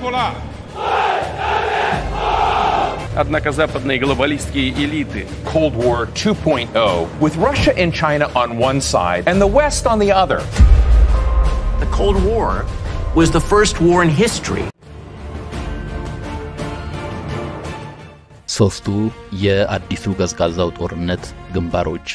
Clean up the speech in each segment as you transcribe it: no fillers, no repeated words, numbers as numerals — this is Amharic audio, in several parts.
Москва! Однако западные глобалистские элиты Cold War 2.0 with Russia and China on one side and the West on the other. The Cold War was the first war in history. ሶስቱ የአዲሱ ቀዝቃዛው ጦርነት ግንባሮች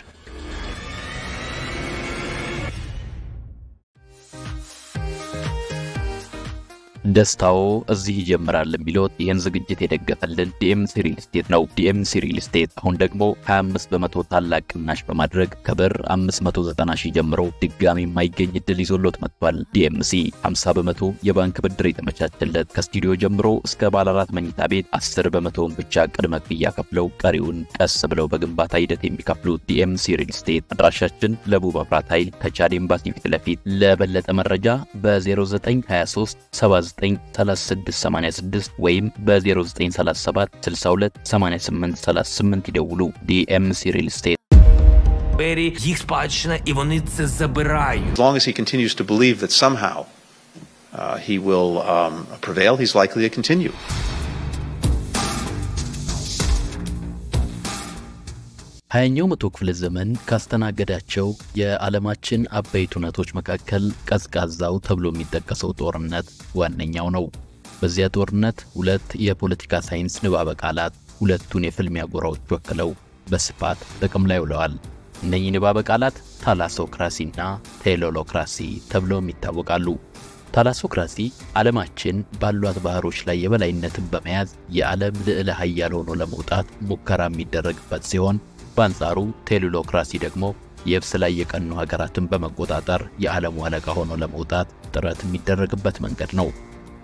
ደስታው እዚህ ይጀምራል የሚሉት ይህን ዝግጅት የደገፈልን ዲኤምሲ ሪል ስቴት ነው። ዲኤምሲ ሪል ስቴት አሁን ደግሞ 25% ታላቅ ቅናሽ በማድረግ ከብር 590 ሺህ ጀምሮ ድጋሚ የማይገኝ እድል ይዞሎት መጥቷል። ዲኤምሲ 50% የባንክ ብድር የተመቻቸለት ከስቱዲዮ ጀምሮ እስከ ባለ 4 መኝታ ቤት 10% ብቻ ቅድመ ክፍያ ከፍለው ቀሪውን ቀስ ብለው በግንባታ ሂደት የሚከፍሉት ዲኤምሲ ሪል ስቴት አድራሻችን ለቡ መብራት ኃይል ከቻድ ኤምባሲ ፊት ለፊት። ለበለጠ መረጃ በ0923 3686 ወይም በ0937 62 88 38 ይደውሉ። DMC Real Estate. Їх спадщина, і вони це забирають. As long as he continues to believe that somehow he will prevail, he's likely to continue. ሀያኛው መቶ ክፍለ ዘመን ካስተናገዳቸው የዓለማችን አበይት ሁነቶች መካከል ቀዝቃዛው ተብሎ የሚጠቀሰው ጦርነት ዋነኛው ነው። በዚያ ጦርነት ሁለት የፖለቲካ ሳይንስ ንባበ ቃላት ሁለቱን የፍልሚያ ጎራዎች ወክለው በስፋት ጥቅም ላይ ውለዋል። እነኚህ ንባበ ቃላት ታላሶክራሲና ቴሎሎክራሲ ተብለው ይታወቃሉ። ታላሶክራሲ ዓለማችን ባሏት ባህሮች ላይ የበላይነትን በመያዝ የዓለም ልዕለ ኃያል ሆኖ ለመውጣት ሙከራ የሚደረግበት ሲሆን በአንጻሩ ቴሎሎክራሲ ደግሞ የብስ ላይ የቀኑ ሀገራትን በመቆጣጠር የዓለም አለቃ ሆኖ ለመውጣት ጥረት የሚደረግበት መንገድ ነው።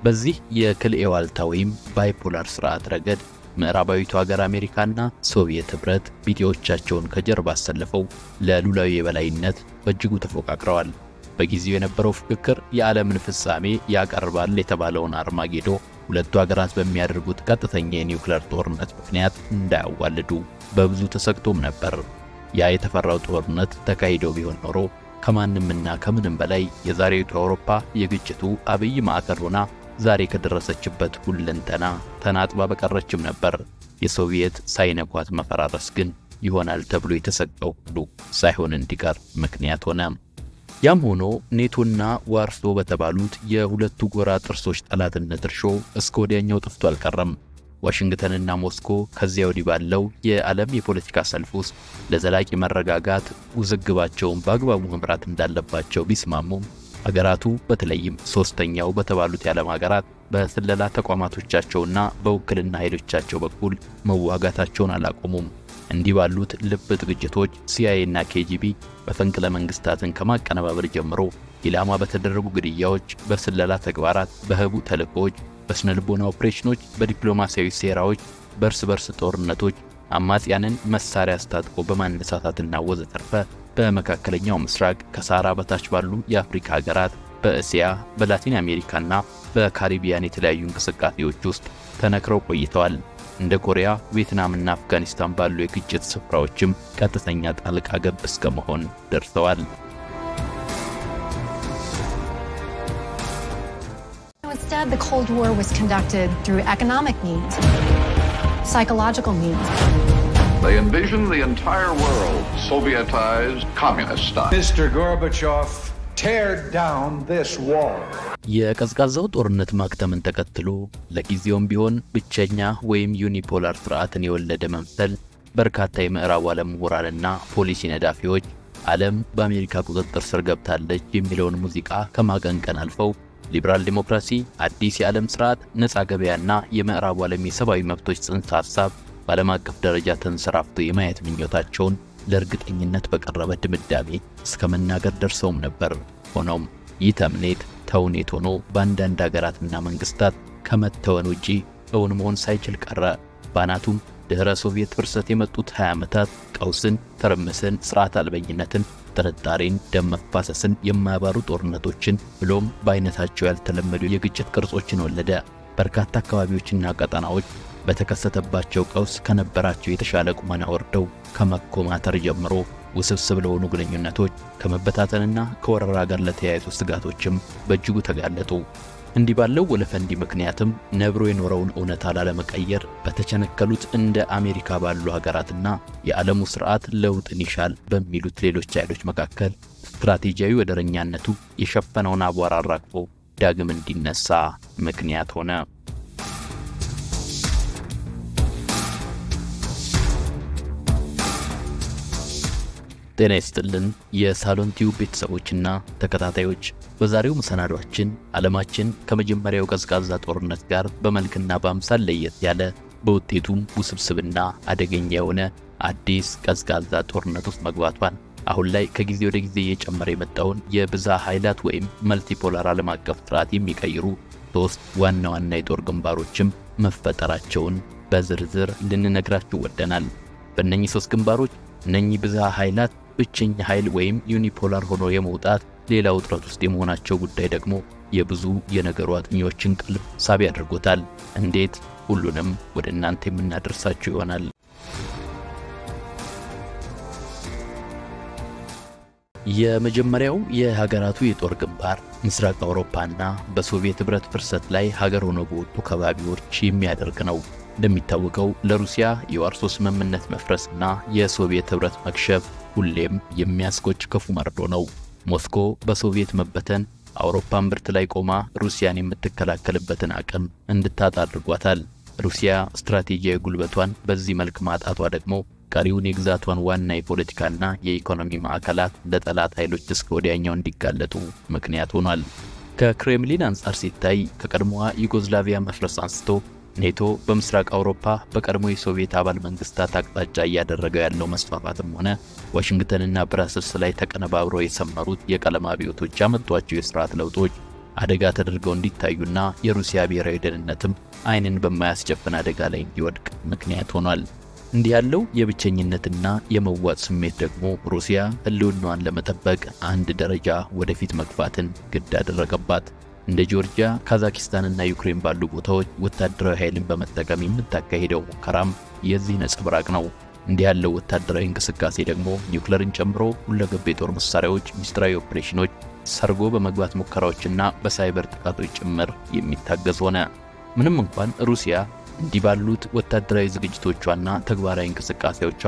በዚህ የክልኤ ዋልታ ወይም ባይፖላር ስርዓት ረገድ ምዕራባዊቱ ሀገር አሜሪካና ሶቪየት ህብረት ቢጤዎቻቸውን ከጀርባ አሰልፈው ለሉላዊ የበላይነት በእጅጉ ተፎካክረዋል። በጊዜው የነበረው ፍክክር የዓለምን ፍጻሜ ያቀርባል የተባለውን አርማጌዶ ሁለቱ ሀገራት በሚያደርጉት ቀጥተኛ የኒውክሌር ጦርነት ምክንያት እንዳያዋልዱ በብዙ ተሰክቶም ነበር። ያ የተፈራው ጦርነት ተካሂዶ ቢሆን ኖሮ ከማንምና ከምንም በላይ የዛሬቱ አውሮፓ የግጭቱ አብይ ማዕከል ሆና ዛሬ ከደረሰችበት ሁለንተና ተናጥባ በቀረችም ነበር። የሶቪየት ሳይነኳት መፈራረስ ግን ይሆናል ተብሎ የተሰቀው ሁሉ ሳይሆን እንዲቀር ምክንያት ሆነ። ያም ሆኖ ኔቶና ዋርሶ በተባሉት የሁለቱ ጎራ ጥርሶች ጠላትነት እርሾ እስከ ወዲያኛው ጠፍቶ አልቀረም። ዋሽንግተንና ሞስኮ ከዚያ ወዲህ ባለው የዓለም የፖለቲካ ሰልፍ ውስጥ ለዘላቂ መረጋጋት ውዝግባቸውን በአግባቡ መምራት እንዳለባቸው ቢስማሙም አገራቱ በተለይም ሶስተኛው በተባሉት የዓለም ሀገራት በስለላ ተቋማቶቻቸውና በውክልና ኃይሎቻቸው በኩል መዋጋታቸውን አላቆሙም። እንዲህ ባሉት ልብጥ ግጭቶች CIA እና KGB በፈንቅለ መንግስታትን ከማቀነባበር ጀምሮ ኢላማ በተደረጉ ግድያዎች፣ በስለላ ተግባራት፣ በህቡ ተልእኮች፣ በስነልቦና ኦፕሬሽኖች፣ በዲፕሎማሲያዊ ሴራዎች፣ በርስ ጦርነቶች አማጽያንን መሳሪያ አስታጥቆ በማነሳሳትና ወዘተርፈ በመካከለኛው ምስራቅ ከሳራ በታች ባሉ የአፍሪካ ሀገራት፣ በእስያ፣ በላቲን አሜሪካና በካሪቢያን የተለያዩ እንቅስቃሴዎች ውስጥ ተነክረው ቆይተዋል። እንደ ኮሪያ፣ ቪየትናምና አፍጋኒስታን ባሉ የግጭት ስፍራዎችም ቀጥተኛ ጣልቃ ገብ እስከ መሆን ደርሰዋል። Instead, the Cold War was conducted through economic means, psychological means. They envisioned the entire world Sovietized, communist style. Mr. Gorbachev, tear down this wall. የቀዝቃዛው ጦርነት ማክተምን ተከትሎ ለጊዜውም ቢሆን ብቸኛ ወይም ዩኒፖላር ስርዓትን የወለደ መምሰል በርካታ የምዕራብ ዓለም ምሁራንና ፖሊሲ ነዳፊዎች ዓለም በአሜሪካ ቁጥጥር ስር ገብታለች የሚለውን ሙዚቃ ከማቀንቀን አልፈው ሊበራል ዲሞክራሲ፣ አዲስ የዓለም ስርዓት፣ ነፃ ገበያና የምዕራብ ዓለም የሰብአዊ መብቶች ጽንሰ ሐሳብ በዓለም አቀፍ ደረጃ ተንሰራፍቶ የማየት ምኞታቸውን ለእርግጠኝነት በቀረበ ድምዳሜ እስከ መናገር ደርሰውም ነበር። ሆኖም ይህ ተምኔት ተውኔት ሆኖ በአንዳንድ ሀገራትና መንግስታት ከመተወን ውጪ እውን መሆን ሳይችል ቀረ። ባናቱም ድህረ ሶቪየት ፍርሰት የመጡት 20 ዓመታት ቀውስን፣ ተርምስን፣ ስርዓት አልበኝነትን፣ ጥርጣሬን፣ ደም መፋሰስን፣ የማያባሩ ጦርነቶችን ብሎም በአይነታቸው ያልተለመዱ የግጭት ቅርጾችን ወለደ። በርካታ አካባቢዎችና ቀጠናዎች በተከሰተባቸው ቀውስ ከነበራቸው የተሻለ ቁመና ወርደው ከመኮማተር ጀምሮ ውስብስብ ለሆኑ ግንኙነቶች ከመበታተንና ከወረራ ጋር ለተያያዙ ስጋቶችም በእጅጉ ተጋለጡ። እንዲህ ባለው ወለፈንዲ ምክንያትም ነብሮ የኖረውን እውነታ ላለመቀየር በተቸነከሉት እንደ አሜሪካ ባሉ ሀገራትና የዓለሙ ስርዓት ለውጥን ይሻል በሚሉት ሌሎች ኃይሎች መካከል ስትራቴጂያዊ ወደረኛነቱ የሸፈነውን አቧራ አራግፎ ዳግም እንዲነሳ ምክንያት ሆነ። ጤና ይስጥልን የሳሎን ቲዩብ ቤተሰቦችና ተከታታዮች፣ በዛሬው መሰናዷችን ዓለማችን ከመጀመሪያው ቀዝቃዛ ጦርነት ጋር በመልክና በአምሳል ለየት ያለ በውጤቱም ውስብስብና አደገኛ የሆነ አዲስ ቀዝቃዛ ጦርነት ውስጥ መግባቷን፣ አሁን ላይ ከጊዜ ወደ ጊዜ እየጨመረ የመጣውን የብዛ ኃይላት ወይም መልቲፖላር ዓለም አቀፍ ስርዓት የሚቀይሩ ሶስት ዋና ዋና የጦር ግንባሮችም መፈጠራቸውን በዝርዝር ልንነግራችሁ ወደናል። በእነኚህ ሶስት ግንባሮች እነኚህ ብዛ ኃይላት ብቸኛ ኃይል ወይም ዩኒፖላር ሆኖ የመውጣት ሌላ ውጥረት ውስጥ የመሆናቸው ጉዳይ ደግሞ የብዙ የነገሩ አጥኚዎችን ቀልብ ሳቢ አድርጎታል። እንዴት? ሁሉንም ወደ እናንተ የምናደርሳችሁ ይሆናል። የመጀመሪያው የሀገራቱ የጦር ግንባር ምስራቅ አውሮፓና በሶቪየት ህብረት ፍርሰት ላይ ሀገር ሆኖ በወጡ ከባቢዎች የሚያደርግ ነው። እንደሚታወቀው ለሩሲያ የዋርሶ ስምምነት መፍረስና የሶቪየት ህብረት መክሸፍ ሁሌም የሚያስቆጭ ክፉ መርዶ ነው። ሞስኮ በሶቪየት መበተን አውሮፓን ብርት ላይ ቆማ ሩሲያን የምትከላከልበትን አቅም እንድታጣ አድርጓታል። ሩሲያ ስትራቴጂያዊ ጉልበቷን በዚህ መልክ ማጣቷ ደግሞ ቀሪውን የግዛቷን ዋና የፖለቲካና የኢኮኖሚ ማዕከላት ለጠላት ኃይሎች እስከ ወዲያኛው እንዲጋለጡ ምክንያት ሆኗል። ከክሬምሊን አንጻር ሲታይ ከቀድሞዋ ዩጎዝላቪያ መፍረስ አንስቶ ኔቶ በምስራቅ አውሮፓ በቀድሞ የሶቪየት አባል መንግስታት አቅጣጫ እያደረገው ያለው መስፋፋትም ሆነ ዋሽንግተንና ብራስልስ ላይ ተቀነባብረው የሰመሩት የቀለም አብዮቶች ያመጧቸው የሥርዓት ለውጦች አደጋ ተደርገው እንዲታዩና የሩሲያ ብሔራዊ ደህንነትም ዓይንን በማያስጨፍን አደጋ ላይ እንዲወድቅ ምክንያት ሆኗል። እንዲህ ያለው የብቸኝነትና የመዋጥ ስሜት ደግሞ ሩሲያ ህልውናዋን ለመጠበቅ አንድ ደረጃ ወደፊት መግፋትን ግድ አደረገባት። እንደ ጆርጂያ፣ ካዛክስታንና ዩክሬን ባሉ ቦታዎች ወታደራዊ ኃይልን በመጠቀም የምታካሂደው ሙከራም የዚህ ነጸብራቅ ነው። እንዲህ ያለው ወታደራዊ እንቅስቃሴ ደግሞ ኒውክሌርን ጨምሮ ሁለገብ የጦር መሳሪያዎች፣ ሚስጥራዊ ኦፕሬሽኖች፣ ሰርጎ በመግባት ሙከራዎችና በሳይበር ጥቃቶች ጭምር የሚታገዝ ሆነ። ምንም እንኳን ሩሲያ እንዲህ ባሉት ወታደራዊ ዝግጅቶቿና ተግባራዊ እንቅስቃሴዎቿ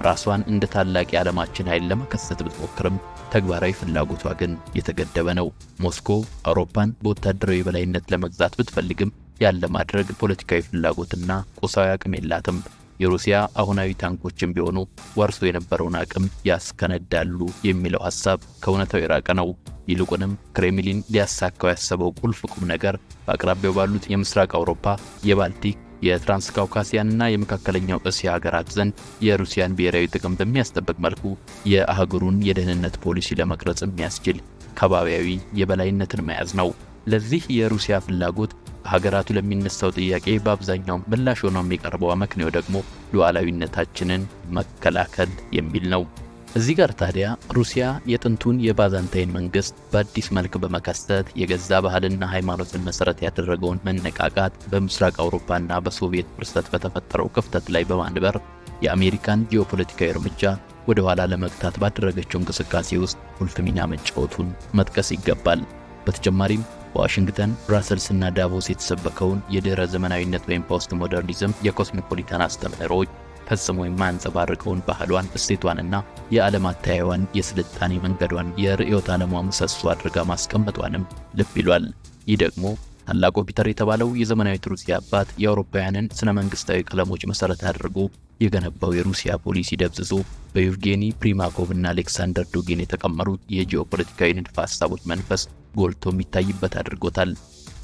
ራሷን እንደ ታላቅ የዓለማችን ኃይል ለመከሰት ብትሞክርም ተግባራዊ ፍላጎቷ ግን የተገደበ ነው። ሞስኮ አውሮፓን በወታደራዊ በላይነት ለመግዛት ብትፈልግም ያለ ማድረግ ፖለቲካዊ ፍላጎትና ቁሳዊ አቅም የላትም። የሩሲያ አሁናዊ ታንኮችም ቢሆኑ ዋርሶ የነበረውን አቅም ያስከነዳሉ የሚለው ሐሳብ ከእውነታው የራቀ ነው። ይልቁንም ክሬምሊን ሊያሳካው ያሰበው ቁልፍ ቁም ነገር በአቅራቢያው ባሉት የምስራቅ አውሮፓ፣ የባልቲክ፣ የትራንስካውካሲያንና የመካከለኛው እስያ ሀገራት ዘንድ የሩሲያን ብሔራዊ ጥቅም በሚያስጠብቅ መልኩ የአህጉሩን የደህንነት ፖሊሲ ለመቅረጽ የሚያስችል ከባቢያዊ የበላይነትን መያዝ ነው። ለዚህ የሩሲያ ፍላጎት ሀገራቱ ለሚነሳው ጥያቄ በአብዛኛው ምላሽ ሆኖ የሚቀርበው አመክንዮ ደግሞ ሉዓላዊነታችንን መከላከል የሚል ነው። እዚህ ጋር ታዲያ ሩሲያ የጥንቱን የባዛንታይን መንግስት በአዲስ መልክ በመከሰት የገዛ ባህልና ሃይማኖትን መሰረት ያደረገውን መነቃቃት በምስራቅ አውሮፓና በሶቪየት ፍርሰት በተፈጠረው ክፍተት ላይ በማንበር የአሜሪካን ጂኦፖለቲካዊ እርምጃ ወደ ኋላ ለመግታት ባደረገችው እንቅስቃሴ ውስጥ ቁልፍ ሚና መጫወቱን መጥቀስ ይገባል። በተጨማሪም በዋሽንግተን፣ ብራሰልስና ዳቮስ የተሰበከውን የድህረ ዘመናዊነት ወይም ፖስት ሞደርኒዝም የኮስሞፖሊታን አስተምህሮች ፈጽሞ የማንጸባርቀውን ባህሏን፣ እሴቷንና የዓለም አተያይዋን የስልጣኔ መንገዷን የርዕዮተ ዓለሟ ምሰሶ አድርጋ ማስቀመጧንም ልብ ይሏል። ይህ ደግሞ ታላቁ ፒተር የተባለው የዘመናዊት ሩሲያ አባት የአውሮፓውያንን ስነ መንግስታዊ ቀለሞች መሰረት አድርጎ የገነባው የሩሲያ ፖሊሲ ደብዝዞ በዩቭጌኒ ፕሪማኮቭና አሌክሳንደር ዱጊን የተቀመሩት የጂኦፖለቲካዊ ንድፈ ሐሳቦች መንፈስ ጎልቶ የሚታይበት አድርጎታል።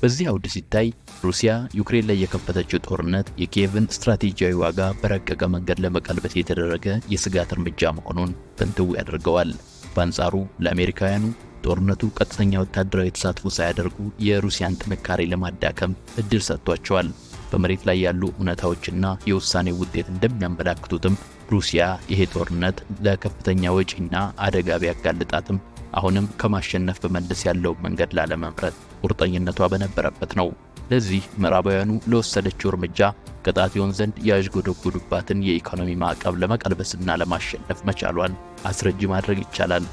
በዚህ አውድ ሲታይ ሩሲያ ዩክሬን ላይ የከፈተችው ጦርነት የኪየቭን ስትራቴጂያዊ ዋጋ በረቀቀ መንገድ ለመቀልበስ የተደረገ የስጋት እርምጃ መሆኑን ፍንትው ያደርገዋል። በአንጻሩ ለአሜሪካውያኑ ጦርነቱ ቀጥተኛ ወታደራዊ ተሳትፎ ሳያደርጉ የሩሲያን ጥንካሬ ለማዳከም እድል ሰጥቷቸዋል። በመሬት ላይ ያሉ እውነታዎችና የውሳኔው ውጤት እንደሚያመለክቱትም ሩሲያ ይሄ ጦርነት ለከፍተኛ ወጪና አደጋ ቢያጋልጣትም አሁንም ከማሸነፍ በመለስ ያለው መንገድ ላለመምረጥ ቁርጠኝነቷ በነበረበት ነው። ለዚህ ምዕራባውያኑ ለወሰደችው እርምጃ ቅጣት ይሆን ዘንድ ያዥጎደጎዱባትን የኢኮኖሚ ማዕቀብ ለመቀልበስና ለማሸነፍ መቻሏን አስረጅ ማድረግ ይቻላል።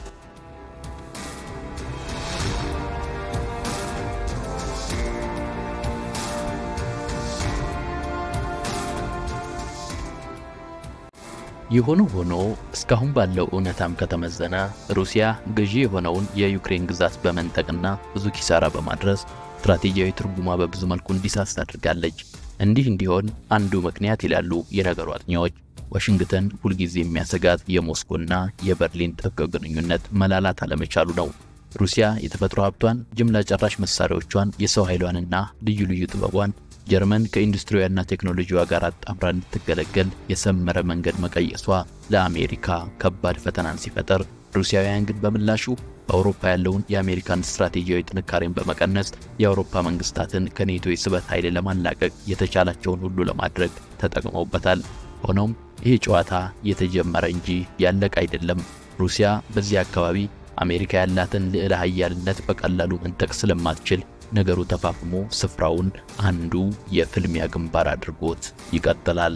የሆነ ሆኖ እስካሁን ባለው እውነታም ከተመዘነ ሩሲያ ገዢ የሆነውን የዩክሬን ግዛት በመንጠቅና ብዙ ኪሳራ በማድረስ ስትራቴጂያዊ ትርጉሟ በብዙ መልኩ እንዲሳሳ አድርጋለች። እንዲህ እንዲሆን አንዱ ምክንያት ይላሉ የነገሩ አጥኚዎች ዋሽንግተን ሁልጊዜ የሚያሰጋት የሞስኮና የበርሊን ጥብቅ ግንኙነት መላላት አለመቻሉ ነው። ሩሲያ የተፈጥሮ ሀብቷን፣ ጅምላ ጨራሽ መሳሪያዎቿን፣ የሰው ኃይሏንና ልዩ ልዩ ጥበቧን ጀርመን ከኢንዱስትሪያና ቴክኖሎጂዋ ጋር አጣምራ እንድትገለገል የሰመረ መንገድ መቀየሷ ለአሜሪካ ከባድ ፈተናን ሲፈጠር፣ ሩሲያውያን ግን በምላሹ በአውሮፓ ያለውን የአሜሪካን ስትራቴጂያዊ ጥንካሬን በመቀነስ የአውሮፓ መንግስታትን ከኔቶ የስበት ኃይል ለማላቀቅ የተቻላቸውን ሁሉ ለማድረግ ተጠቅመውበታል። ሆኖም ይህ ጨዋታ የተጀመረ እንጂ ያለቀ አይደለም። ሩሲያ በዚህ አካባቢ አሜሪካ ያላትን ልዕለ ኃያልነት በቀላሉ መንጠቅ ስለማትችል ነገሩ ተፋፍሞ ስፍራውን አንዱ የፍልሚያ ግንባር አድርጎት ይቀጥላል።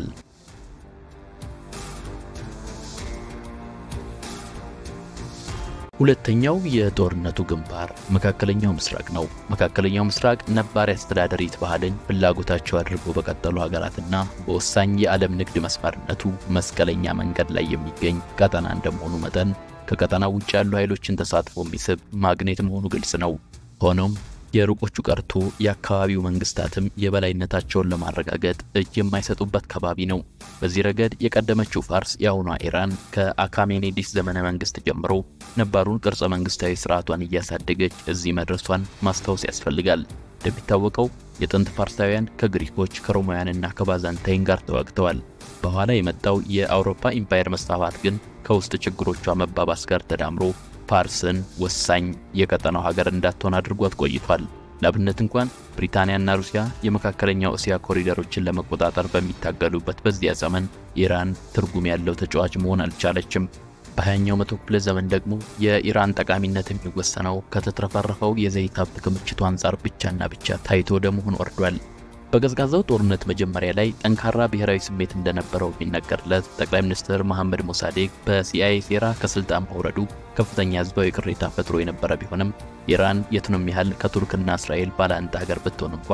ሁለተኛው የጦርነቱ ግንባር መካከለኛው ምስራቅ ነው። መካከለኛው ምስራቅ ነባር አስተዳደሪት ባህልን ፍላጎታቸው አድርጎ በቀጠሉ ሀገራትና በወሳኝ የዓለም ንግድ መስመርነቱ መስቀለኛ መንገድ ላይ የሚገኝ ቀጠና እንደመሆኑ መጠን ከቀጠናው ውጭ ያሉ ኃይሎችን ተሳትፎ የሚስብ ማግኔት መሆኑ ግልጽ ነው። ሆኖም የሩቆቹ ቀርቶ የአካባቢው መንግስታትም የበላይነታቸውን ለማረጋገጥ እጅ የማይሰጡበት ከባቢ ነው። በዚህ ረገድ የቀደመችው ፋርስ የአሁኗ ኢራን ከአካሜኔዲስ ዘመነ መንግስት ጀምሮ ነባሩን ቅርጸ መንግስታዊ ስርዓቷን እያሳደገች እዚህ መድረሷን ማስታወስ ያስፈልጋል። እንደሚታወቀው የጥንት ፋርሳውያን ከግሪኮች ከሮማውያንና ከባዛንታይን ጋር ተዋግተዋል። በኋላ የመጣው የአውሮፓ ኢምፓየር መስፋፋት ግን ከውስጥ ችግሮቿ መባባስ ጋር ተዳምሮ ፋርስን ወሳኝ የቀጠናው ሀገር እንዳትሆን አድርጓት ቆይቷል። ለአብነት እንኳን ብሪታንያና ሩሲያ የመካከለኛው እስያ ኮሪደሮችን ለመቆጣጠር በሚታገሉበት በዚያ ዘመን ኢራን ትርጉም ያለው ተጫዋች መሆን አልቻለችም። በ20ኛው መቶ ክፍለ ዘመን ደግሞ የኢራን ጠቃሚነት የሚወሰነው ከተትረፈረፈው የዘይት ሀብት ክምችቱ አንፃር ብቻና ብቻ ታይቶ ወደ መሆን ወርዷል። በቀዝቃዛው ጦርነት መጀመሪያ ላይ ጠንካራ ብሔራዊ ስሜት እንደነበረው የሚነገርለት ጠቅላይ ሚኒስትር መሐመድ ሞሳዴቅ በሲአይኤ ሴራ ከስልጣን መውረዱ ከፍተኛ ህዝባዊ ቅሬታ ፈጥሮ የነበረ ቢሆንም ኢራን የቱንም ያህል ከቱርክና እስራኤል ባላንጣ ሀገር ብትሆን እንኳ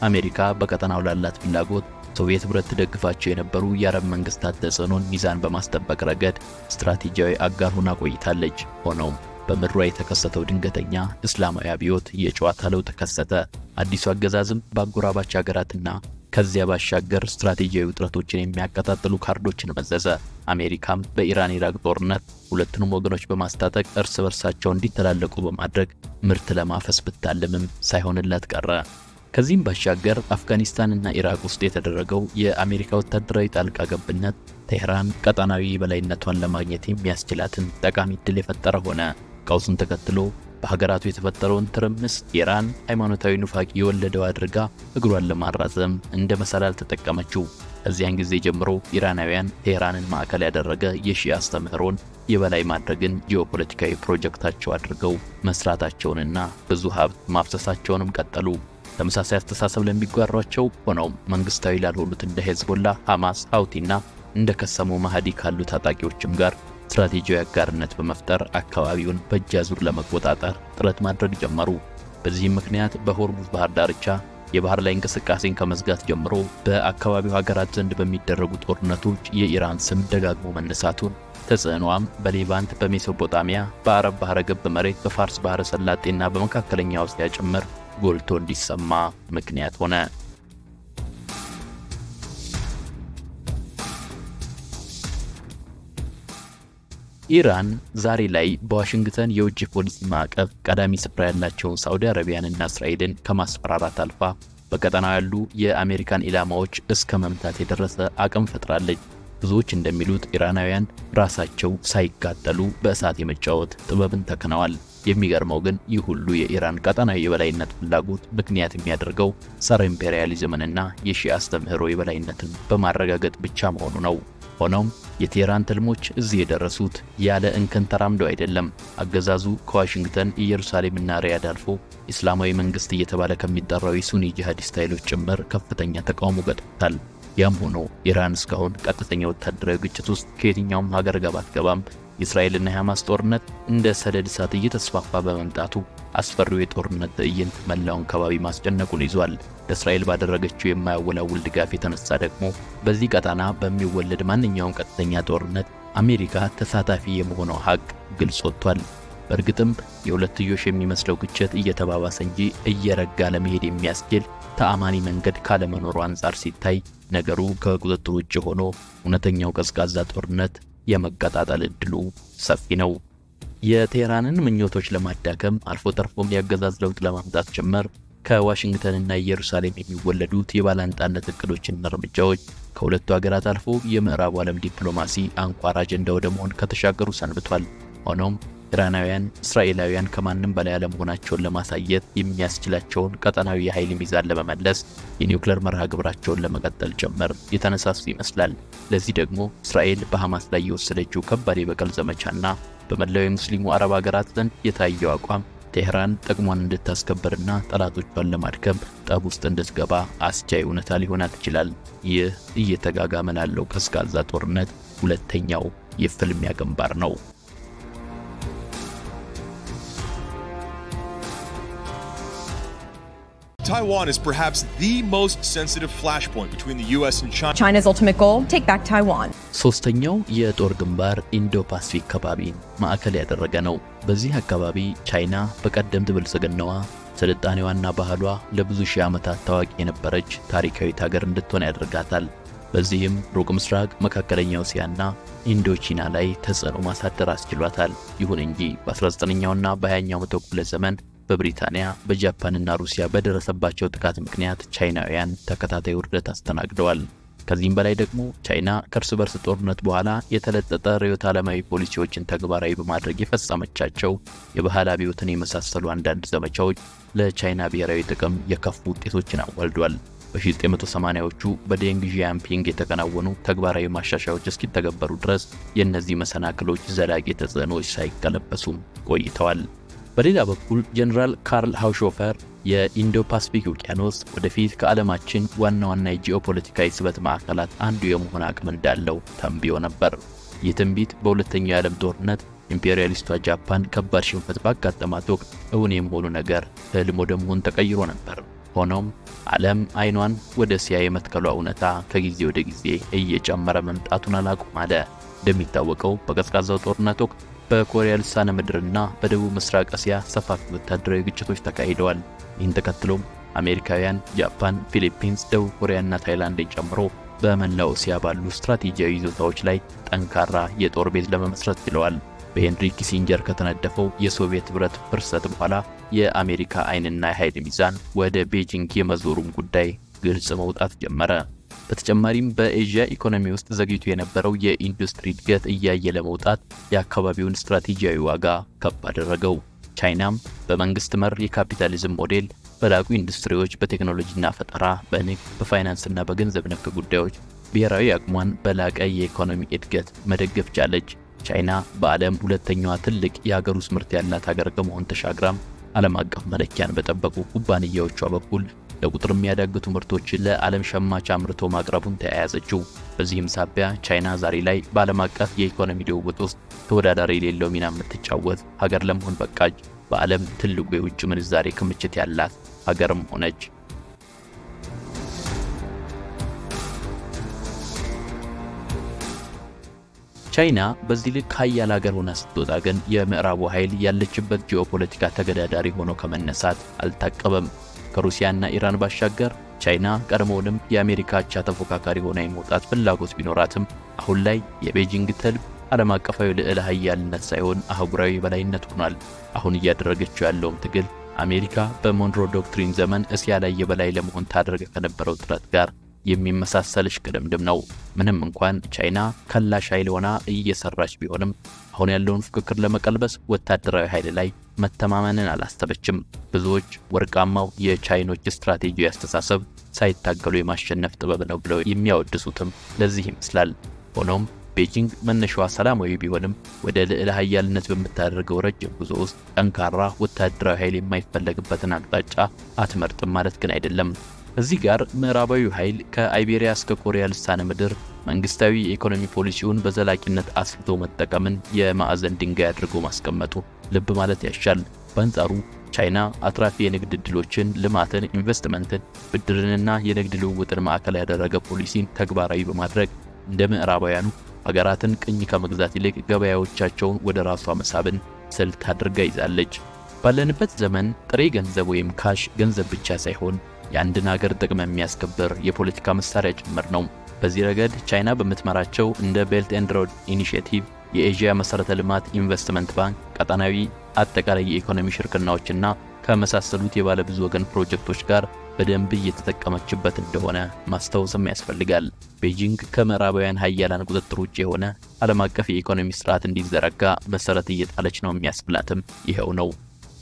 አሜሪካ በቀጠናው ላላት ፍላጎት ሶቪየት ህብረት ተደግፋቸው የነበሩ የአረብ መንግስታት ተጽዕኖን ሚዛን በማስጠበቅ ረገድ ስትራቴጂያዊ አጋር ሆና ቆይታለች። ሆኖም በምድሯ የተከሰተው ድንገተኛ እስላማዊ አብዮት የጨዋታ ለውጥ ተከሰተ። አዲሱ አገዛዝም በአጎራባች ሀገራትና ከዚያ ባሻገር ስትራቴጂያዊ ውጥረቶችን የሚያቀጣጥሉ ካርዶችን መዘዘ። አሜሪካም በኢራን ኢራቅ ጦርነት ሁለቱንም ወገኖች በማስታጠቅ እርስ በርሳቸው እንዲተላለቁ በማድረግ ምርት ለማፈስ ብታልምም ሳይሆንላት ቀረ። ከዚህም ባሻገር አፍጋኒስታንና ኢራቅ ውስጥ የተደረገው የአሜሪካ ወታደራዊ ጣልቃ ገብነት ቴህራን ቀጠናዊ በላይነቷን ለማግኘት የሚያስችላትን ጠቃሚ ዕድል የፈጠረ ሆነ። ቀውሱን ተከትሎ በሀገራቱ የተፈጠረውን ትርምስ ኢራን ሃይማኖታዊ ኑፋቂ የወለደው አድርጋ እግሯን ለማራዘም እንደ መሰላል ተጠቀመችው። ከዚያን ጊዜ ጀምሮ ኢራናውያን ቴህራንን ማዕከል ያደረገ የሺዓ አስተምህሮን የበላይ ማድረግን ጂኦፖለቲካዊ ፕሮጀክታቸው አድርገው መስራታቸውንና ብዙ ሀብት ማፍሰሳቸውንም ቀጠሉ። ተመሳሳይ አስተሳሰብ ለሚጓሯቸው ሆነው መንግስታዊ ላልሆኑት እንደ ሄዝቦላ፣ ሐማስ፣ ሀውቲና እንደ ከሰሙ ማህዲ ካሉ ታጣቂዎችም ጋር ስትራቴጂያዊ አጋርነት በመፍጠር አካባቢውን በእጃዙር ለመቆጣጠር ጥረት ማድረግ ጀመሩ። በዚህም ምክንያት በሆርሙዝ ባህር ዳርቻ የባህር ላይ እንቅስቃሴን ከመዝጋት ጀምሮ በአካባቢው ሀገራት ዘንድ በሚደረጉ ጦርነቶች የኢራን ስም ደጋግሞ መነሳቱን፣ ተጽዕኖዋም በሌቫንት፣ በሜሶፖታሚያ፣ በአረብ ባህረ ገብ መሬት፣ በፋርስ ባህረ ሰላጤና በመካከለኛው እስያ ጭምር ጎልቶ እንዲሰማ ምክንያት ሆነ። ኢራን ዛሬ ላይ በዋሽንግተን የውጭ ፖሊሲ ማዕቀብ ቀዳሚ ስፍራ ያላቸውን ሳዑዲ አረቢያንና እስራኤልን ከማስፈራራት አልፋ በቀጠናው ያሉ የአሜሪካን ኢላማዎች እስከ መምታት የደረሰ አቅም ፈጥራለች። ብዙዎች እንደሚሉት ኢራናውያን ራሳቸው ሳይጋጠሉ በእሳት የመጫወት ጥበብን ተከናዋል። የሚገርመው ግን ይህ ሁሉ የኢራን ቀጠናዊ የበላይነት ፍላጎት ምክንያት የሚያደርገው ጸረ ኢምፔሪያሊዝምንና የሺዓ አስተምህሮ የበላይነትን በማረጋገጥ ብቻ መሆኑ ነው። ሆኖም የቴህራን ትልሞች እዚህ የደረሱት ያለ እንከን ተራምደው አይደለም። አገዛዙ ከዋሽንግተን ኢየሩሳሌምና ሪያድ አልፎ እስላማዊ መንግስት እየተባለ ከሚጠራው የሱኒ ጂሃዲስት ኃይሎች ጭምር ከፍተኛ ተቃውሞ ገጥሞታል። ያም ሆኖ ኢራን እስካሁን ቀጥተኛ ወታደራዊ ግጭት ውስጥ ከየትኛውም ሀገር ጋር ባትገባም የእስራኤልና የሐማስ ጦርነት እንደ ሰደድ እሳት እየተስፋፋ በመምጣቱ አስፈሪው የጦርነት ትዕይንት መላውን ከባቢ ማስጨነቁን ይዟል። ለእስራኤል ባደረገችው የማያወላውል ድጋፍ የተነሳ ደግሞ በዚህ ቀጠና በሚወለድ ማንኛውም ቀጥተኛ ጦርነት አሜሪካ ተሳታፊ የመሆኗ ሀቅ ግልጽ ወጥቷል። በእርግጥም የሁለትዮሽ የሚመስለው ግጭት እየተባባሰ እንጂ እየረጋ ለመሄድ የሚያስችል ተአማኒ መንገድ ካለመኖሩ አንፃር ሲታይ ነገሩ ከቁጥጥር ውጭ ሆኖ እውነተኛው ቀዝቃዛ ጦርነት የመቀጣጠል እድሉ ሰፊ ነው። የቴህራንን ምኞቶች ለማዳከም አልፎ ተርፎም ያገዛዝ ለውጥ ለማምጣት ጀመር ከዋሽንግተንና ኢየሩሳሌም የሚወለዱት የባላንጣነት እቅዶችና እርምጃዎች ከሁለቱ ሀገራት አልፎ የምዕራቡ ዓለም ዲፕሎማሲ አንኳር አጀንዳ ወደ መሆን ከተሻገሩ ሰንብቷል። ሆኖም ኢራናውያን እስራኤላውያን ከማንም በላይ አለመሆናቸውን ለማሳየት የሚያስችላቸውን ቀጠናዊ የኃይል ሚዛን ለመመለስ የኒውክሌር መርሃ ግብራቸውን ለመቀጠል ጀመር የተነሳሱ ይመስላል። ለዚህ ደግሞ እስራኤል በሐማስ ላይ የወሰደችው ከባድ የበቀል ዘመቻና በመላው የሙስሊሙ አረብ ሀገራት ዘንድ የታየው አቋም ቴህራን ጥቅሟን እንድታስከብርና ጠላቶቿን ለማድከም ጠብ ውስጥ እንድትገባ አስቻይ እውነታ ሊሆናት ይችላል። ይህ እየተጋጋመ ላለው ቀዝቃዛ ጦርነት ሁለተኛው የፍልሚያ ግንባር ነው። Taiwan is perhaps the most sensitive flashpoint between the US and China. China's ultimate goal, take back Taiwan. ሶስተኛው የጦር ግንባር ኢንዶ-ፓሲፊክ አካባቢን ማዕከል ያደረገ ነው። በዚህ አካባቢ ቻይና በቀደምት ብልጽግናዋ ስልጣኔዋና ባህሏ ለብዙ ሺህ ዓመታት ታዋቂ የነበረች ታሪካዊት ሀገር እንድትሆን ያደርጋታል። በዚህም ሩቅ ምስራቅ፣ መካከለኛው እስያና ኢንዶቺና ላይ ተጽዕኖ ማሳደር አስችሏታል። ይሁን እንጂ በ19ኛውና በ20ኛው መቶ ክፍለ ዘመን በብሪታንያ በጃፓንና ሩሲያ በደረሰባቸው ጥቃት ምክንያት ቻይናውያን ተከታታይ ውርደት አስተናግደዋል። ከዚህም በላይ ደግሞ ቻይና ከእርስ በርስ ጦርነት በኋላ የተለጠጠ ርዕዮተ ዓለማዊ ፖሊሲዎችን ተግባራዊ በማድረግ የፈጸመቻቸው የባህል አብዮትን የመሳሰሉ አንዳንድ ዘመቻዎች ለቻይና ብሔራዊ ጥቅም የከፉ ውጤቶችን አወልዷል። በ1980ዎቹ በዴንግ ዢያንፒንግ የተከናወኑ ተግባራዊ ማሻሻያዎች እስኪተገበሩ ድረስ የእነዚህ መሰናክሎች ዘላቂ ተጽዕኖዎች ሳይቀለበሱም ቆይተዋል። በሌላ በኩል ጀነራል ካርል ሃውሾፈር የኢንዶ-ፓሲፊክ ውቅያኖስ ወደፊት ከዓለማችን ዋና ዋና የጂኦፖለቲካዊ ስበት ማዕከላት አንዱ የመሆን አቅም እንዳለው ተንብዮ ነበር። ይህ ትንቢት በሁለተኛው የዓለም ጦርነት ኢምፔሪያሊስቷ ጃፓን ከባድ ሽንፈት ባጋጠማት ወቅት እውን የመሆኑ ነገር ህልም ወደ መሆን ተቀይሮ ነበር። ሆኖም ዓለም አይኗን ወደ እስያ የመትከሏ እውነታ ከጊዜ ወደ ጊዜ እየጨመረ መምጣቱን አላቆም አለ። እንደሚታወቀው በቀዝቃዛው ጦርነት ወቅት በኮሪያ ልሳነ ምድርና በደቡብ ምስራቅ እስያ ሰፋፊ ወታደራዊ ግጭቶች ተካሂደዋል። ይህን ተከትሎም አሜሪካውያን ጃፓን፣ ፊሊፒንስ፣ ደቡብ ኮሪያና ታይላንድን ጨምሮ በመላው እስያ ባሉ ስትራቴጂያዊ ይዞታዎች ላይ ጠንካራ የጦር ቤዝ ለመመስረት ችለዋል። በሄንሪ ኪሲንጀር ከተነደፈው የሶቪየት ህብረት ፍርሰት በኋላ የአሜሪካ አይንና የኃይል ሚዛን ወደ ቤጂንግ የመዞሩም ጉዳይ ግልጽ መውጣት ጀመረ። በተጨማሪም በኤዥያ ኢኮኖሚ ውስጥ ዘግይቶ የነበረው የኢንዱስትሪ እድገት እያየ ለመውጣት የአካባቢውን ስትራቴጂያዊ ዋጋ ከፍ አደረገው። ቻይናም በመንግስት መር የካፒታሊዝም ሞዴል በላቁ ኢንዱስትሪዎች፣ በቴክኖሎጂና ፈጠራ፣ በንግድ፣ በፋይናንስና በገንዘብ ነክ ጉዳዮች ብሔራዊ አቅሟን በላቀ የኢኮኖሚ እድገት መደገፍ ቻለች። ቻይና በዓለም ሁለተኛዋ ትልቅ የሀገር ውስጥ ምርት ያላት ሀገር ከመሆን ተሻግራም ዓለም አቀፍ መለኪያን በጠበቁ ኩባንያዎቿ በኩል ለቁጥር የሚያዳግቱ ምርቶችን ለዓለም ሸማች አምርቶ ማቅረቡን ተያያዘችው። በዚህም ሳቢያ ቻይና ዛሬ ላይ በዓለም አቀፍ የኢኮኖሚ ልውውጥ ውስጥ ተወዳዳሪ የሌለው ሚና የምትጫወት ሀገር ለመሆን በቃች። በዓለም ትልቁ የውጭ ምንዛሬ ክምችት ያላት ሀገርም ሆነች። ቻይና በዚህ ልክ ኃያል ሀገር ሆና ስትወጣ ግን የምዕራቡ ኃይል ያለችበት ጂኦፖለቲካ ተገዳዳሪ ሆኖ ከመነሳት አልታቀበም። ከሩሲያና ኢራን ባሻገር ቻይና ቀድሞውንም የአሜሪካ አቻ ተፎካካሪ ሆና የመውጣት ፍላጎት ቢኖራትም አሁን ላይ የቤጂንግ ትልም ዓለም አቀፋዊ ልዕለ ኃያልነት ሳይሆን አህጉራዊ በላይነት ሆኗል። አሁን እያደረገችው ያለውም ትግል አሜሪካ በሞንሮ ዶክትሪን ዘመን እስያ ላይ የበላይ ለመሆን ታደርግ ከነበረው ጥረት ጋር የሚመሳሰል ሽቅድምድም ነው። ምንም እንኳን ቻይና ከላሽ ኃይል ሆና እየሰራች ቢሆንም አሁን ያለውን ፍክክር ለመቀልበስ ወታደራዊ ኃይል ላይ መተማመንን አላስተበችም። ብዙዎች ወርቃማው የቻይኖች ስትራቴጂያዊ አስተሳሰብ ሳይታገሉ የማሸነፍ ጥበብ ነው ብለው የሚያወድሱትም ለዚህ ይመስላል። ሆኖም ቤጂንግ መነሻዋ ሰላማዊ ቢሆንም ወደ ልዕለ ኃያልነት በምታደርገው ረጅም ጉዞ ውስጥ ጠንካራ ወታደራዊ ኃይል የማይፈለግበትን አቅጣጫ አትመርጥም ማለት ግን አይደለም። እዚህ ጋር ምዕራባዊ ኃይል ከአይቤሪያ እስከ ኮሪያ ልሳነ ምድር መንግስታዊ የኢኮኖሚ ፖሊሲውን በዘላቂነት አስፍቶ መጠቀምን የማዕዘን ድንጋይ አድርጎ ማስቀመጡ ልብ ማለት ያሻል። በአንጻሩ ቻይና አትራፊ የንግድ ዕድሎችን፣ ልማትን፣ ኢንቨስትመንትን፣ ብድርንና የንግድ ልውውጥን ማዕከል ያደረገ ፖሊሲን ተግባራዊ በማድረግ እንደ ምዕራባውያኑ ሀገራትን ቅኝ ከመግዛት ይልቅ ገበያዎቻቸውን ወደ ራሷ መሳብን ስልት አድርጋ ይዛለች። ባለንበት ዘመን ጥሬ ገንዘብ ወይም ካሽ ገንዘብ ብቻ ሳይሆን የአንድን ሀገር ጥቅም የሚያስከብር የፖለቲካ መሳሪያ ጭምር ነው። በዚህ ረገድ ቻይና በምትመራቸው እንደ ቤልት ኤንድ ሮድ ኢኒሺየቲቭ፣ የኤዥያ መሰረተ ልማት ኢንቨስትመንት ባንክ፣ ቀጣናዊ አጠቃላይ የኢኮኖሚ ሽርክናዎችና ከመሳሰሉት የባለ ብዙ ወገን ፕሮጀክቶች ጋር በደንብ እየተጠቀመችበት እንደሆነ ማስተዋወስም ያስፈልጋል። ቤጂንግ ከምዕራባውያን ሀያላን ቁጥጥር ውጭ የሆነ ዓለም አቀፍ የኢኮኖሚ ስርዓት እንዲዘረጋ መሰረት እየጣለች ነው የሚያስብላትም ይሄው ነው።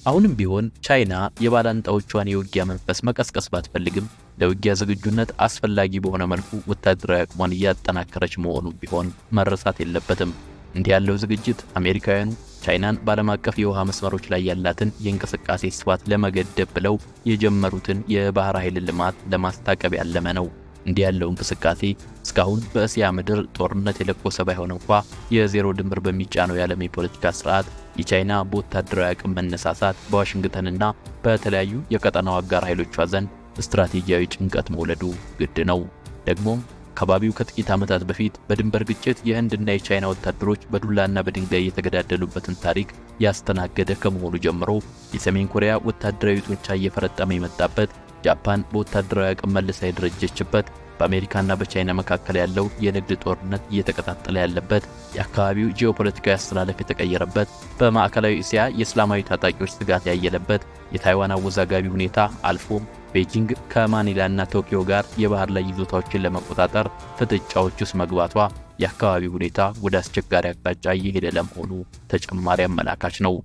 አሁንም ቢሆን ቻይና የባላንጣዎቿን የውጊያ መንፈስ መቀስቀስ ባትፈልግም ለውጊያ ዝግጁነት አስፈላጊ በሆነ መልኩ ወታደራዊ አቅሟን እያጠናከረች መሆኑ ቢሆን መረሳት የለበትም። እንዲህ ያለው ዝግጅት አሜሪካውያኑ ቻይናን በዓለም አቀፍ የውሃ መስመሮች ላይ ያላትን የእንቅስቃሴ ስፋት ለመገደብ ብለው የጀመሩትን የባህር ኃይል ልማት ለማስታቀብ ያለመ ነው። እንዲህ ያለው እንቅስቃሴ እስካሁን በእስያ ምድር ጦርነት የለኮሰ ባይሆን እንኳን የዜሮ ድምር በሚጫነው የዓለም የፖለቲካ ስርዓት የቻይና በወታደራዊ አቅም መነሳሳት በዋሽንግተንና በተለያዩ የቀጠናው አጋር ኃይሎቿ ዘንድ ስትራቴጂያዊ ጭንቀት መውለዱ ግድ ነው። ደግሞም ከባቢው ከጥቂት ዓመታት በፊት በድንበር ግጭት የህንድና የቻይና ወታደሮች በዱላና በድንጋይ የተገዳደሉበትን ታሪክ ያስተናገደ ከመሆኑ ጀምሮ የሰሜን ኮሪያ ወታደራዊ ጡንቻ እየፈረጠመ የመጣበት፣ ጃፓን በወታደራዊ አቅም መልሳ የደረጀችበት፣ በአሜሪካና በቻይና መካከል ያለው የንግድ ጦርነት እየተቀጣጠለ ያለበት፣ የአካባቢው ጂኦፖለቲካዊ አስተላለፍ የተቀየረበት፣ በማዕከላዊ እስያ የእስላማዊ ታጣቂዎች ስጋት ያየለበት፣ የታይዋን አወዛጋቢ ሁኔታ አልፎም ቤጂንግ ከማኒላና ቶኪዮ ጋር የባህር ላይ ይዞታዎችን ለመቆጣጠር ፍጥጫዎች ውስጥ መግባቷ የአካባቢው ሁኔታ ወደ አስቸጋሪ አቅጣጫ እየሄደ ለመሆኑ ተጨማሪ አመላካች ነው።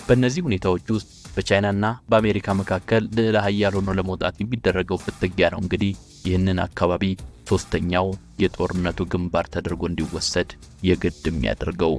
በእነዚህ ሁኔታዎች ውስጥ በቻይናና በአሜሪካ መካከል ልዕለ ኃያል ሆኖ ለመውጣት የሚደረገው ፍትጊያ ነው እንግዲህ ይህንን አካባቢ ሶስተኛው የጦርነቱ ግንባር ተደርጎ እንዲወሰድ የግድ የሚያደርገው።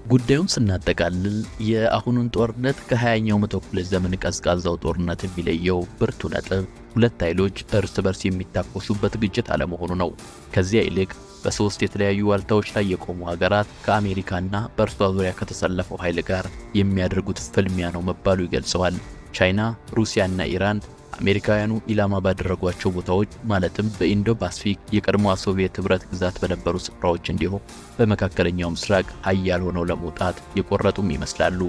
ጉዳዩን ስናጠቃልል የአሁኑን ጦርነት ከ20ኛው መቶ ክፍለ ዘመን ቀዝቃዛው ጦርነት የሚለየው ብርቱ ነጥብ ሁለት ኃይሎች እርስ በርስ የሚታኮሱበት ግጭት አለመሆኑ ነው። ከዚያ ይልቅ በሶስት የተለያዩ ዋልታዎች ላይ የቆሙ ሀገራት ከአሜሪካና በእርሷ ዙሪያ ከተሰለፈው ኃይል ጋር የሚያደርጉት ፍልሚያ ነው መባሉ ይገልጸዋል። ቻይና፣ ሩሲያና ኢራን አሜሪካውያኑ ኢላማ ባደረጓቸው ቦታዎች ማለትም በኢንዶ ፓሲፊክ የቀድሞው ሶቪየት ህብረት ግዛት በነበሩ ስፍራዎች እንዲሁም በመካከለኛው ምስራቅ ኃያል ሆነው ለመውጣት የቆረጡም ይመስላሉ።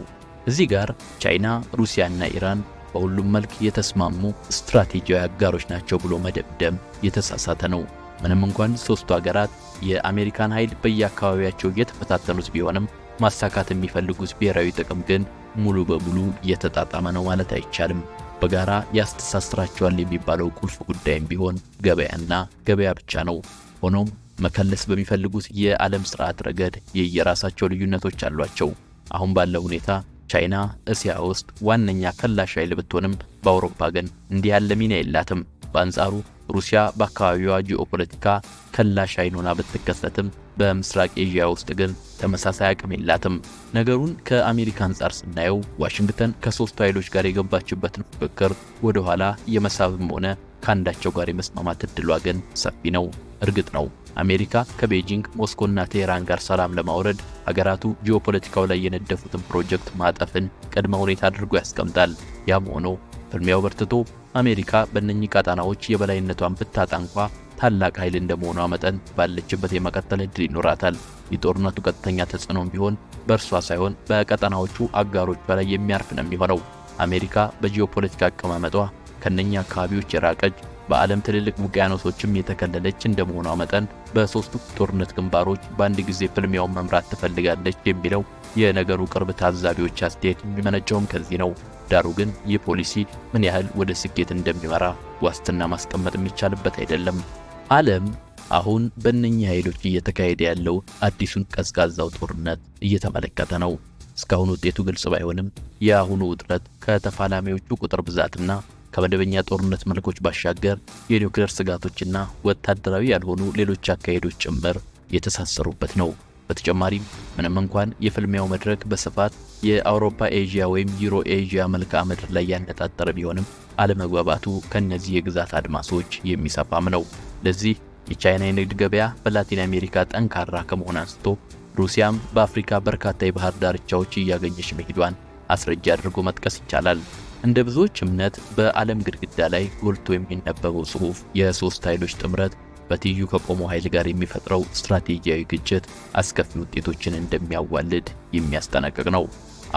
እዚህ ጋር ቻይና፣ ሩሲያና ኢራን በሁሉም መልክ የተስማሙ ስትራቴጂያዊ አጋሮች ናቸው ብሎ መደምደም የተሳሳተ ነው። ምንም እንኳን ሶስቱ ሀገራት የአሜሪካን ኃይል በየአካባቢያቸው እየተፈታተኑት ቢሆንም ማሳካት የሚፈልጉት ብሔራዊ ጥቅም ግን ሙሉ በሙሉ እየተጣጣመ ነው ማለት አይቻልም። በጋራ ያስተሳስራቸዋል የሚባለው ቁልፍ ጉዳይም ቢሆን ገበያና ገበያ ብቻ ነው። ሆኖም መከለስ በሚፈልጉት የዓለም ስርዓት ረገድ የየራሳቸው ልዩነቶች አሏቸው። አሁን ባለው ሁኔታ ቻይና እስያ ውስጥ ዋነኛ ከላሽ ኃይል ብትሆንም በአውሮፓ ግን እንዲህ ያለ ሚና የላትም። በአንጻሩ ሩሲያ በአካባቢዋ ጂኦፖለቲካ ከላሽ ኃይል ብትከሰትም በምስራቅ ኤዥያ ውስጥ ግን ተመሳሳይ አቅም የላትም። ነገሩን ከአሜሪካ አንጻር ስናየው ዋሽንግተን ከሶስቱ ኃይሎች ጋር የገባችበትን ፍክክር ወደ ኋላ የመሳብም ሆነ ካንዳቸው ጋር የመስማማት እድሏ ግን ሰፊ ነው። እርግጥ ነው አሜሪካ ከቤጂንግ ሞስኮና ቴህራን ጋር ሰላም ለማውረድ ሀገራቱ ጂኦፖለቲካው ላይ የነደፉትን ፕሮጀክት ማጠፍን ቅድመ ሁኔታ አድርጎ ያስቀምጣል። ያም ሆኖ ፍልሚያው በርትቶ አሜሪካ በእነኚህ ቀጣናዎች የበላይነቷን ብታጣ እንኳን ታላቅ ኃይል እንደመሆኗ መጠን ባለችበት የመቀጠል እድል ይኖራታል። የጦርነቱ ቀጥተኛ ተጽዕኖም ቢሆን በእርሷ ሳይሆን በቀጣናዎቹ አጋሮቿ ላይ የሚያርፍ ነው የሚሆነው። አሜሪካ በጂኦፖለቲካ አቀማመጧ ከነኛ አካባቢዎች የራቀች በዓለም ትልልቅ ውቅያኖሶችም የተከለለች እንደመሆኗ መጠን በሶስቱ ጦርነት ግንባሮች በአንድ ጊዜ ፍልሚያውን መምራት ትፈልጋለች የሚለው የነገሩ ቅርብ ታዛቢዎች አስተያየት የሚመነጨውም ከዚህ ነው። ዳሩ ግን ይህ ፖሊሲ ምን ያህል ወደ ስኬት እንደሚመራ ዋስትና ማስቀመጥ የሚቻልበት አይደለም። ዓለም አሁን በእነኛ ኃይሎች እየተካሄደ ያለው አዲሱን ቀዝቃዛው ጦርነት እየተመለከተ ነው። እስካሁን ውጤቱ ግልጽ ባይሆንም የአሁኑ ውጥረት ከተፋላሚዎቹ ቁጥር ብዛትና ከመደበኛ ጦርነት መልኮች ባሻገር የኒውክሌር ስጋቶችና ወታደራዊ ያልሆኑ ሌሎች አካሄዶች ጭምር የተሳሰሩበት ነው። በተጨማሪም ምንም እንኳን የፍልሚያው መድረክ በስፋት የአውሮፓ ኤዥያ ወይም ዩሮ ኤዥያ መልክዓ ምድር ላይ ያነጣጠረ ቢሆንም አለመግባባቱ ከነዚህ የግዛት አድማሶች የሚሰፋም ነው። ለዚህ የቻይና የንግድ ገበያ በላቲን አሜሪካ ጠንካራ ከመሆን አንስቶ ሩሲያም በአፍሪካ በርካታ የባህር ዳርቻዎች እያገኘች መሄዷን አስረጃ አድርጎ መጥቀስ ይቻላል። እንደ ብዙዎች እምነት በዓለም ግድግዳ ላይ ጎልቶ የሚነበበው ጽሑፍ የሶስት ኃይሎች ጥምረት በትይዩ ከቆመው ኃይል ጋር የሚፈጥረው ስትራቴጂያዊ ግጭት አስከፊ ውጤቶችን እንደሚያዋልድ የሚያስጠነቅቅ ነው።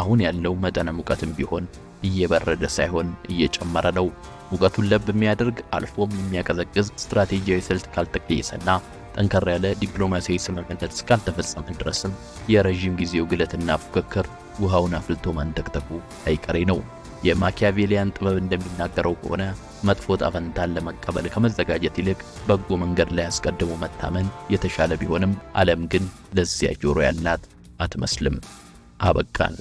አሁን ያለው መጠነ ሙቀትም ቢሆን እየበረደ ሳይሆን እየጨመረ ነው። ሙቀቱን ለብ የሚያደርግ አልፎም የሚያቀዘቅዝ ስትራቴጂያዊ ስልት ካልተቀየሰና ጠንከር ያለ ዲፕሎማሲያዊ ስምምነት እስካልተፈጸመ ድረስም የረጅም ጊዜው ግለትና ፉክክር ውሃውን አፍልቶ ማንጠቅጠቁ አይቀሬ ነው። የማኪያቬሊያን ጥበብ እንደሚናገረው ከሆነ መጥፎ ጣፈንታን ለመቀበል ከመዘጋጀት ይልቅ በጎ መንገድ ላይ አስቀድሞ መታመን የተሻለ ቢሆንም ዓለም ግን ለዚያ ጆሮ ያላት አትመስልም። አበቃን።